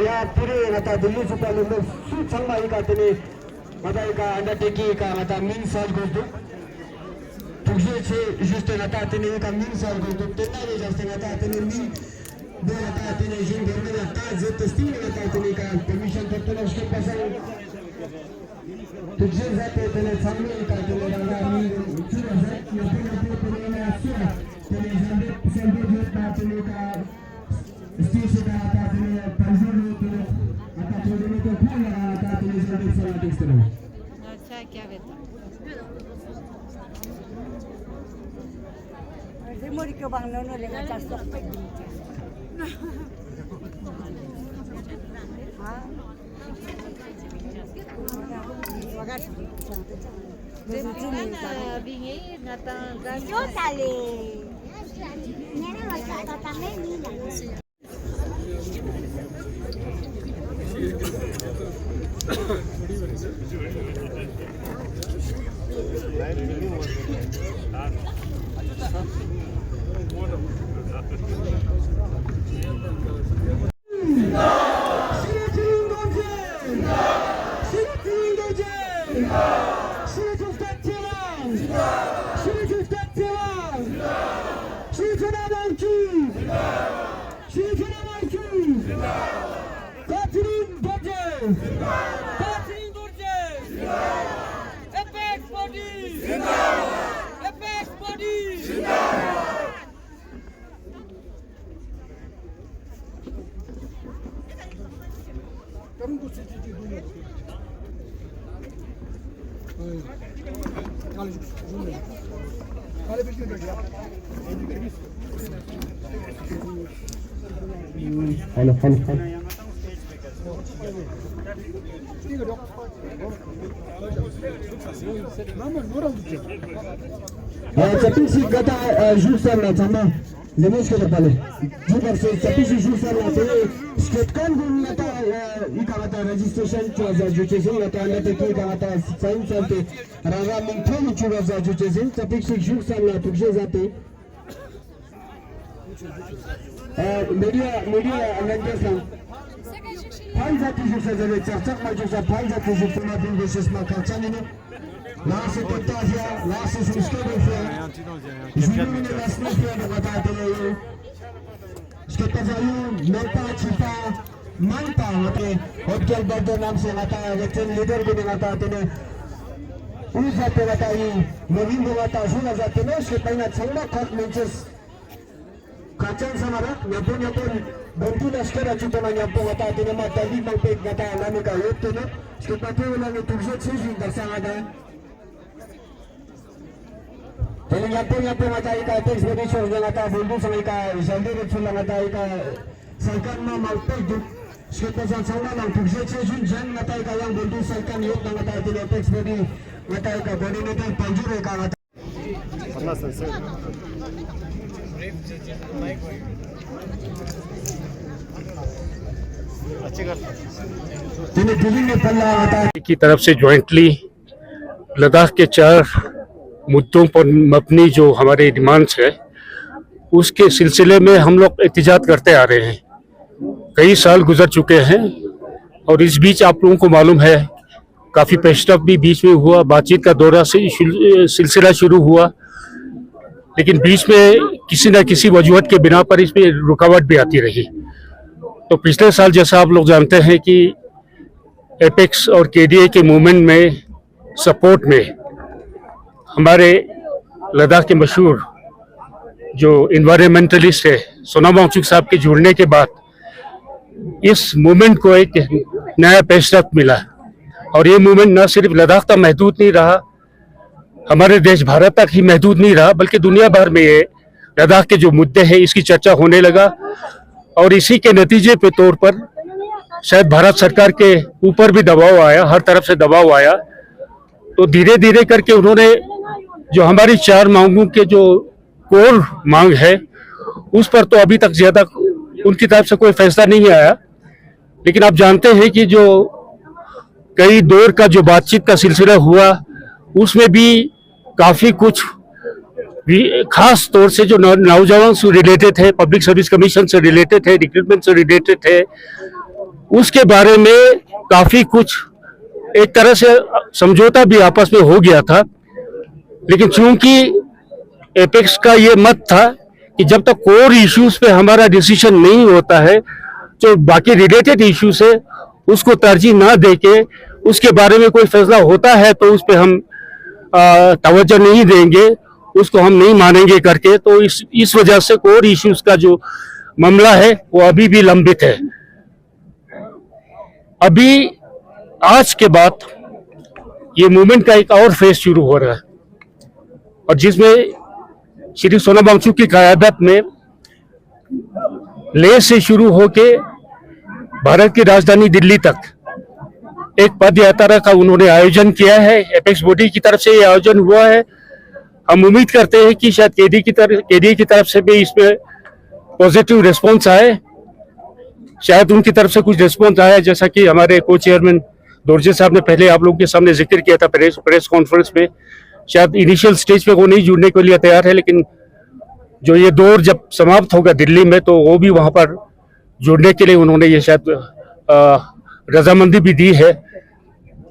ya pure mata Delhi Super League su changma ika tene mata ika undertaking ika mata min sal godu tugje che juste mata tene ika min sal godu tena ne juste mata tene min de mata tene jin de mata je testing mata tene ika permission to tene uske pasan tugje zate tene samme ika tene ranga min chura zat yo tene na sura tene jande sende je mata tene ika station का आता है पंजोर में तो आता छोड़ने में तो कौन लगा आता है तो इसका देख सकते हैं तरह अच्छा क्या बेटा ऐसे मोरी के बांगलों ने लेकर 400 पे हाँ अभी ये नाता क्यों साले मैंने बताया था मैं नहीं जानती Capisci gata giusta la tama le mesche da pale giusta se capisci giusta la tele sketkan gunata ikavata registration choza juchezin la tanda te ikavata sign sante raga minthoni choza juchezin capisci giusta la tugje zate media anandesam Paul zati jusa zave çarçak maçusa Paul zati jusa ma bin beşesma kalçanını Lası Totazya, Lası Suskadofya Jumine Nasnofya da batateleu Sketazayu, Melta, Chipa, Manta hote Hotkel Bardo नाम से आता है लेकिन leader भी नहीं आता तेने उस जाते बताई नवीन बोलता सुना जाते ना उसके पहले चंगा खत matches Kacan samara, nyapon bantu lashkar acuta na nyapon ata tene matali mangpek gata nami ka yotte na skepate ulang itugset sisi darsang ada tene nyapon ata ika text petition ng ata bundu sa ika isaldi retsul lang ata ika salkan ma mangpek du skepasan sama ng tugset sisi jan ata ika yang bundu salkan yot ng ata tene text body ata ika body nito panjure ka ata की तरफ से jointly Ladakh के 4 मुद्दों पर मबनी जो हमारे demands है उसके सिलसिले में हम लोग एहतिजाज करते आ रहे हैं। कई साल गुजर चुके हैं और इस बीच आप लोगों को मालूम है काफ़ी पेशरफ भी बीच में हुआ, बातचीत का दौरा से सिलसिला शुरू हुआ, लेकिन बीच में किसी न किसी वजूहत के बिना पर इसमें रुकावट भी आती रही। तो पिछले साल जैसा आप लोग जानते हैं कि एपेक्स और केडीए के मूवमेंट में सपोर्ट में हमारे लद्दाख के मशहूर जो इन्वायरमेंटलिस्ट है सोनम वांगचुक साहब के जुड़ने के बाद इस मूवमेंट को एक नया पेशरफ्त मिला। और ये मूवमेंट न सिर्फ लद्दाख तक महदूद नहीं रहा, हमारे देश भारत तक ही महदूद नहीं रहा, बल्कि दुनिया भर में ये लद्दाख के जो मुद्दे हैं इसकी चर्चा होने लगा। और इसी के नतीजे पे तौर पर शायद भारत सरकार के ऊपर भी दबाव आया, हर तरफ से दबाव आया। तो धीरे धीरे करके उन्होंने जो हमारी 4 मांगों के जो कोर मांग है उस पर तो अभी तक ज्यादा उनकी तरफ से कोई फैसला नहीं आया। लेकिन आप जानते हैं कि जो कई दौर का जो बातचीत का सिलसिला हुआ उसमें भी काफी कुछ भी खास तौर से जो नौजवान से रिलेटेड है, पब्लिक सर्विस कमीशन से रिलेटेड है, रिक्रूटमेंट से रिलेटेड है, उसके बारे में काफी कुछ एक तरह से समझौता भी आपस में हो गया था। लेकिन चूंकि एपेक्स का ये मत था कि जब तक कोर इश्यूज पे हमारा डिसीजन नहीं होता है जो बाकी रिलेटेड इश्यूज है उसको तरजीह ना देके उसके बारे में कोई फैसला होता है तो उस पे हम तवज्जो नहीं देंगे, उसको हम नहीं मानेंगे करके। तो इस वजह से कोर इश्यूज का जो मामला है वो अभी भी लंबित है। अभी आज के बाद ये मूवमेंट का एक और फेज शुरू हो रहा है और जिसमें श्री सोनम वांगचुक की क़यादत में लेह से शुरू होके भारत की राजधानी दिल्ली तक एक पद यात्रा का उन्होंने आयोजन किया है। एपेक्स बॉडी की तरफ से ये आयोजन हुआ है। हम उम्मीद करते हैं कि शायद केडी की तरफ से भी इसमें पॉजिटिव रिस्पॉन्स आए, शायद उनकी तरफ से कुछ रिस्पॉन्स आया। जैसा कि हमारे को चेयरमैन दोरजे साहब ने पहले आप लोगों के सामने जिक्र किया था प्रेस कॉन्फ्रेंस में, शायद इनिशियल स्टेज पे वो नहीं जुड़ने के लिए तैयार है, लेकिन जो ये दौर जब समाप्त होगा दिल्ली में तो वो भी वहां पर जुड़ने के लिए उन्होंने ये शायद रजामंदी भी दी है।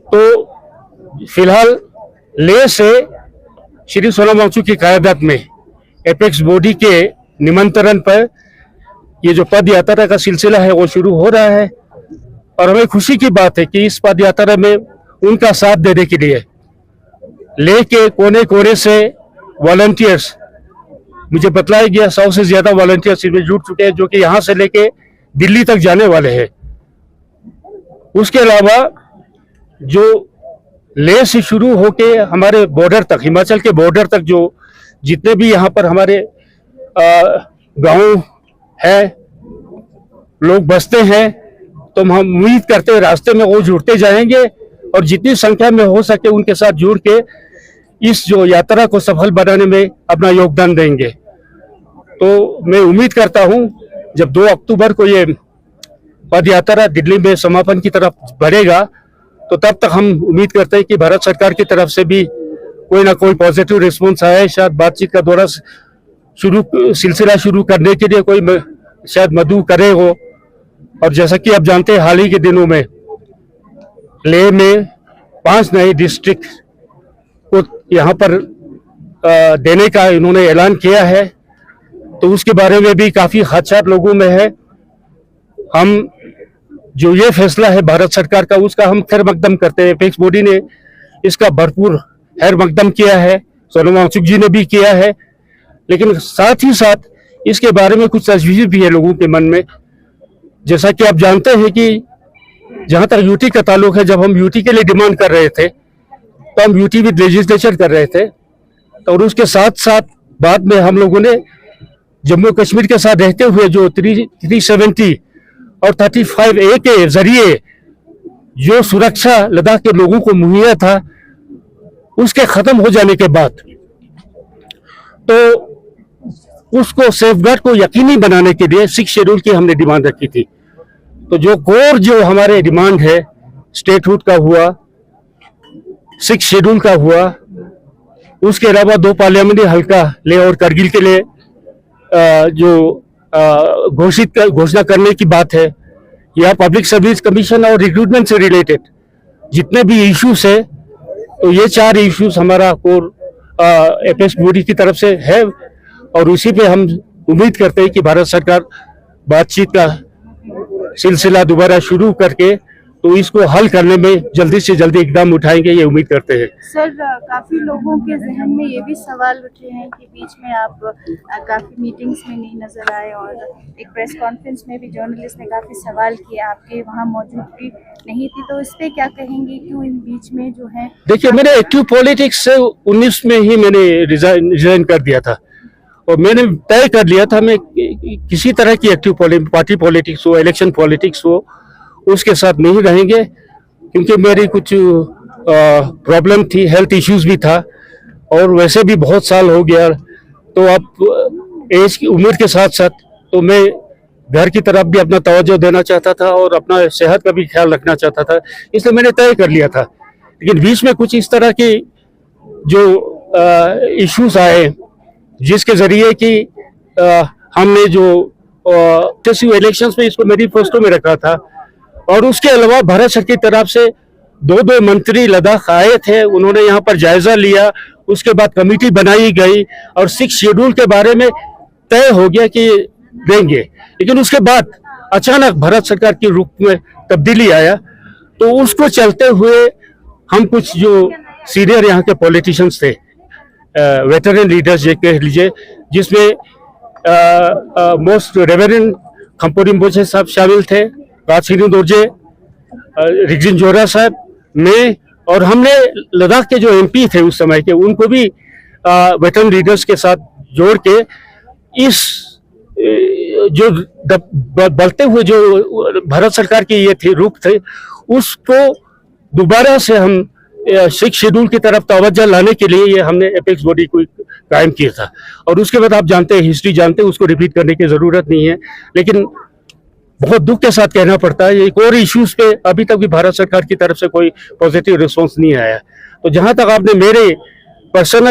तो फिलहाल लेह से श्री सोनम वांगचुक की क़यादत में एपेक्स बॉडी के निमंत्रण पर ये जो पद यात्रा का सिलसिला है वो शुरू हो रहा है। और हमें खुशी की बात है कि इस पद यात्रा में उनका साथ देने के लिए लेह के कोने कोने से वॉलंटियर्स, मुझे बतलाया गया 100 से ज्यादा वॉलंटियर्स इसमें जुट चुके हैं जो कि यहाँ से लेके दिल्ली तक जाने वाले हैं। उसके अलावा जो लेह से शुरू होके हमारे बॉर्डर तक, हिमाचल के बॉर्डर तक जो जितने भी यहाँ पर हमारे गांव है, लोग बसते हैं, तो हम उम्मीद करते हैं रास्ते में वो जुड़ते जाएंगे और जितनी संख्या में हो सके उनके साथ जुड़ के इस जो यात्रा को सफल बनाने में अपना योगदान देंगे। तो मैं उम्मीद करता हूं जब 2 अक्टूबर को ये पद यात्रा दिल्ली में समापन की तरफ बढ़ेगा तो तब तक हम उम्मीद करते हैं कि भारत सरकार की तरफ से भी कोई ना कोई पॉजिटिव रिस्पॉन्स आए, शायद बातचीत का दौरा सिलसिला शुरू करने के लिए कोई शायद मदद करे हो। और जैसा कि आप जानते हैं हाल ही के दिनों में लेह में 5 नए डिस्ट्रिक्ट को यहाँ पर देने का इन्होंने ऐलान किया है, तो उसके बारे में भी काफी खदशात लोगों में है। हम जो ये फैसला है भारत सरकार का उसका हम खैर मकदम करते हैं। एपेक्स बॉडी ने इसका भरपूर खैर मकदम किया है, सोनम वांगचुक जी ने भी किया है, लेकिन साथ ही साथ इसके बारे में कुछ तजवीज़ भी है लोगों के मन में। जैसा कि आप जानते हैं कि जहां तक यूटी का ताल्लुक है, जब हम यूटी के लिए डिमांड कर रहे थे तो हम यूटी विद लेजिस्लेचर कर रहे थे, और उसके साथ साथ बाद में हम लोगों ने जम्मू कश्मीर के साथ रहते हुए जो 370 और 35A के जरिए जो सुरक्षा लद्दाख के लोगों को मुहैया था उसके खत्म हो जाने के बाद तो उसको सेफगार्ड को यकीनी बनाने के लिए 6 शेड्यूल की हमने डिमांड रखी थी। तो जो कोर जो हमारे डिमांड है स्टेटहुड का हुआ, 6 शेड्यूल का हुआ, उसके अलावा 2 पार्लियामेंट्री हल्का लेह और करगिल के लिए जो घोषणा करने की बात है, या पब्लिक सर्विस कमीशन और रिक्रूटमेंट से रिलेटेड जितने भी इश्यूज है, तो ये 4 इश्यूज हमारा कोर एपेक्स बॉडी की तरफ से है और उसी पे हम उम्मीद करते हैं कि भारत सरकार बातचीत का सिलसिला दोबारा शुरू करके तो इसको हल करने में जल्दी से जल्दी इकदाम उठाएंगे, ये उम्मीद करते हैं। सर, काफी लोगों के जहन में ये भी सवाल उठे हैं कि बीच में आप काफी मीटिंग्स में नहीं नजर आए और एक प्रेस कॉन्फ्रेंस में भी जर्नलिस्ट ने काफी सवाल किए, आपके वहाँ मौजूदगी नहीं थी, तो इस पे क्या कहेंगे, क्यों इन बीच में जो है? देखिए, मैंने एक्टिव पॉलिटिक्स से 19 में ही मैंने रिजाइन कर दिया था और मैंने तय कर लिया था मैं किसी तरह की एक्टिव पार्टी पॉलिटिक्स हो, इलेक्शन पॉलिटिक्स हो, उसके साथ नहीं रहेंगे, क्योंकि मेरी कुछ प्रॉब्लम थी, हेल्थ इश्यूज भी था और वैसे भी बहुत साल हो गया, तो अब एज की उम्र के साथ साथ तो मैं घर की तरफ भी अपना तवज्जो देना चाहता था और अपना सेहत का भी ख्याल रखना चाहता था, इसलिए मैंने तय कर लिया था। लेकिन बीच में कुछ इस तरह के जो इश्यूज आए जिसके जरिए कि हमने जो इलेक्शंस में इसको मैनिफेस्टो में रखा था, और उसके अलावा भारत सरकार की तरफ से दो मंत्री लद्दाख आए थे, उन्होंने यहाँ पर जायजा लिया, उसके बाद कमेटी बनाई गई और 6 शेड्यूल के बारे में तय हो गया कि देंगे। लेकिन उसके बाद अचानक भारत सरकार की रुख में तब्दीली आया, तो उसको चलते हुए हम कुछ जो सीनियर यहाँ के पॉलिटिशियंस थे, वेटरन लीडर्स ये कह लीजिए, जिसमें मोस्ट रेवरेंड खम्पू रिम्पोछे साहब शामिल थे, कासिनी दोरजे, रिगजिन जोरा साहब, मैं, और हमने लद्दाख के जो एमपी थे उस समय के, उनको भी वेटरन लीडर्स के साथ जोड़ के इस जो बढ़ते हुए जो भारत सरकार की ये थी रुख थे, उसको दोबारा से हम 6 शेड्यूल की तरफ तवज्जो लाने के लिए ये हमने एपेक्स बॉडी को कायम किया था। और उसके बाद आप जानते हैं, हिस्ट्री जानते हैं, उसको रिपीट करने की जरूरत नहीं है, लेकिन बहुत दुख के साथ कहना पड़ता है, एक और इश्यूज पे अभी तक भी भारत सरकार की तरफ से कोई पॉजिटिव रिस्पॉन्स नहीं आया। तो जहां तक आपने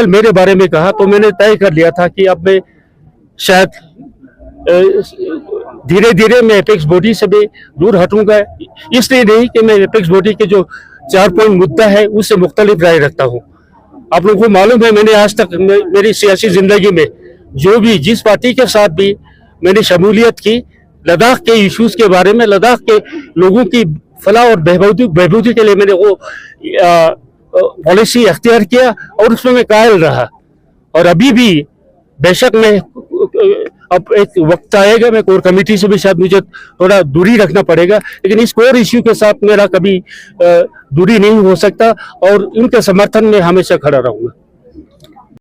मेरे बारे में कहा, तो मैंने तय कर लिया था कि अब मैं शायद धीरे धीरे मैं एपेक्स बॉडी से भी दूर हटूंगा, इसलिए नहीं कि मैं एपेक्स बॉडी के जो 4 पॉइंट मुद्दा है उससे मुख्तलिफ राय रखता हूँ। आप लोगों को मालूम है, मैंने आज तक मेरी सियासी जिंदगी में जो भी जिस पार्टी के साथ भी मैंने शमूलियत की, लद्दाख के इश्यूज के बारे में, लद्दाख के लोगों की फलाह और बहबूदी के लिए मैंने वो पॉलिसी अख्तियार किया और उसमें मैं कायल रहा। और अभी भी बेशक मैं अब एक वक्त आएगा, मैं कोर कमेटी से भी शायद मुझे थोड़ा दूरी रखना पड़ेगा, लेकिन इस कोर इश्यू के साथ मेरा कभी दूरी नहीं हो सकता और उनके समर्थन में हमेशा खड़ा रहूंगा।